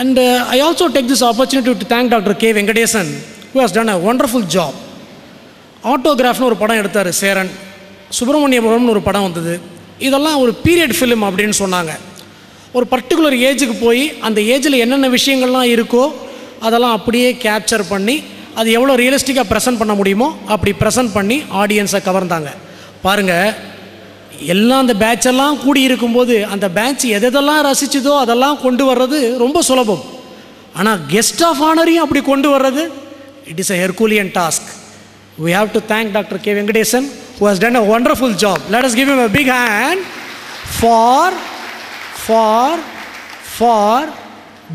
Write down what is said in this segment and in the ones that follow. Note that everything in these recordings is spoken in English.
And I also take this opportunity to thank Dr. K. Venkatesan, who has done a wonderful job. ஆட்டோகிராஃப்னு ஒரு படம் எடுத்தார் சேரன், சுப்பிரமணியபுரம்னு ஒரு படம் வந்தது. இதெல்லாம் ஒரு பீரியட் ஃபிலிம் அப்படின்னு சொன்னாங்க. ஒரு பர்டிகுலர் ஏஜுக்கு போய் அந்த ஏஜில் என்னென்ன விஷயங்கள்லாம் இருக்கோ அதெல்லாம் அப்படியே கேப்சர் பண்ணி அது எவ்வளோ ரியலிஸ்டிக்காக ப்ரெசென்ட் பண்ண முடியுமோ அப்படி ப்ரெசென்ட் பண்ணி ஆடியன்ஸை கவர்ந்தாங்க. பாருங்கள், எல்லாம் அந்த பேட்செல்லாம் கூடி இருக்கும்போது அந்த பேட்ச் எதெல்லாம் ரசிச்சதோ அதெல்லாம் கொண்டு வர்றது ரொம்ப சுலபம். ஆனால் கெஸ்ட் ஆஃப் ஆனரையும் அப்படி கொண்டு வர்றது, it is a Herculean task. We have to thank Dr. K. Venkatesan, who has done a wonderful job. Let us give him a big hand for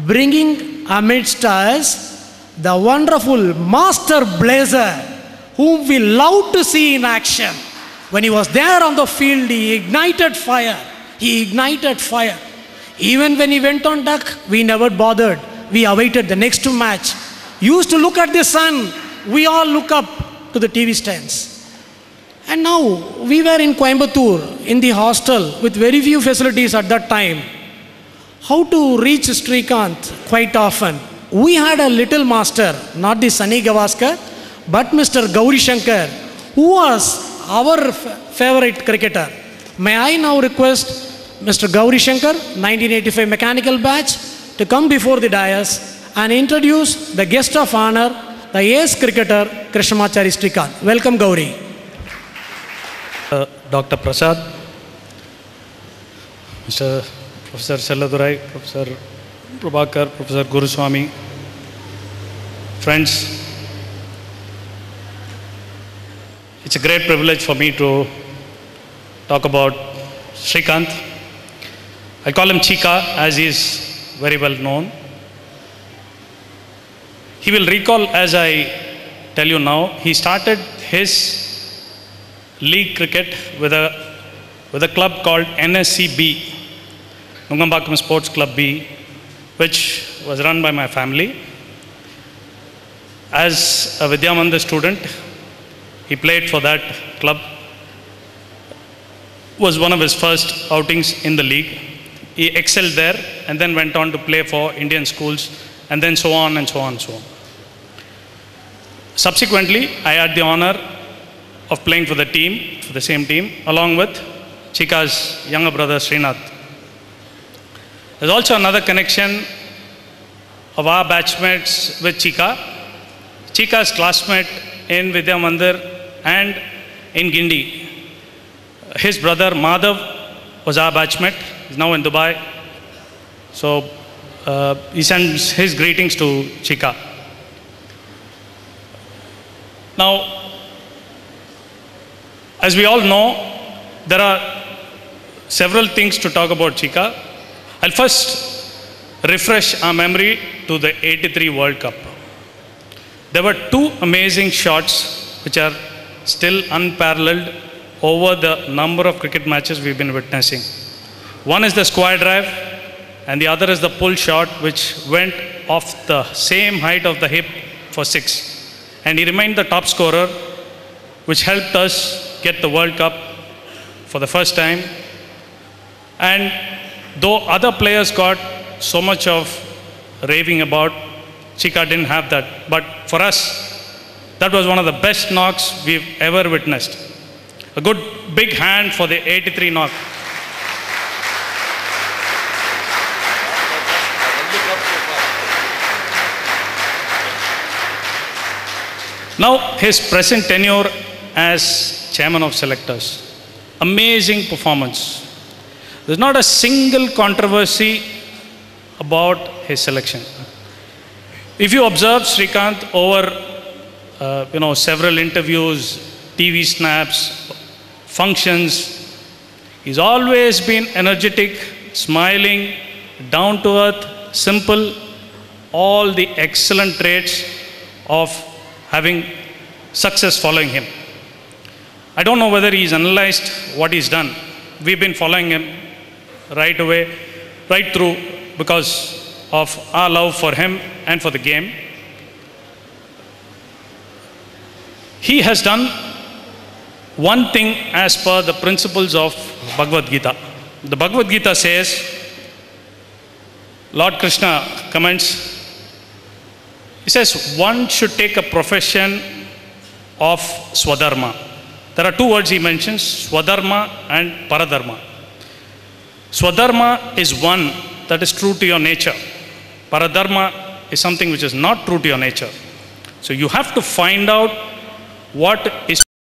bringing amidst us the wonderful master blazer whom we love to see in action. When he was there on the field, he ignited fire. Even when he went on deck, we never bothered. We awaited the next match. Used to look at the sun. We all look up to the TV stands. And now we were in Coimbatore in the hostel with very few facilities at that time. How to reach Srikanth? Quite often we had a little master, not the Sunny Gavaskar, but Mr. Gauri Shankar, who was our favorite cricketer. May I now request Mr. Gauri Shankar, 1985 mechanical batch, to come before the dais and introduce the guest of honor, the ace cricketer Krishnamachari Srikanth. Welcome, Gauri. Dr. Prasad, Mr. Professor Selladurai, Professor Prabhakar, Professor Guruswamy, friends, it's a great privilege for me to talk about Srikanth. I call him Chika as he is very well known. He will recall, as I tell you now, he started his league cricket with a club called NSCB, Nungambakkam Sports Club B, which was run by my family. As a Vidyamandir student, he played for that club. Was one of his first outings in the league. He excelled there and then went on to play for Indian schools and then so on and so on and so on. Subsequently, I had the honor of playing for the team, for the same team, along with Chika's younger brother Srinath. There's also another connection of our batchmates with Chika. Chika's classmate in Vidyamandir and in Gindi. His brother Madhav was our batchmate. He's now in Dubai. So he sends his greetings to Chika. Now, as we all know, there are several things to talk about Chika. I'll first refresh our memory to the '83 World Cup. There were two amazing shots which are still unparalleled over the number of cricket matches we've been witnessing. One is the square drive and the other is the pull shot, which went off the same height of the hip for 6. And he remained the top scorer, which helped us get the World Cup for the first time. And though other players got so much of raving about, Chika didn't have that. But for us, that was one of the best knocks we've ever witnessed. A good big hand for the '83 knock. Now, his present tenure as chairman of selectors. Amazing performance. There's not a single controversy about his selection. If you observe Srikanth over several interviews, TV snaps, functions, he's always been energetic, smiling, down to earth, simple, all the excellent traits of having success following him. I don't know whether he's analyzed what he's done. We've been following him right away, right through, because of our love for him and for the game. He has done one thing as per the principles of Bhagavad Gita. The Bhagavad Gita says, Lord Krishna comments, he says, one should take a profession of Swadharma. There are two words he mentions, Swadharma and Paradharma. Swadharma is one that is true to your nature. Paradharma is something which is not true to your nature. So you have to find out what is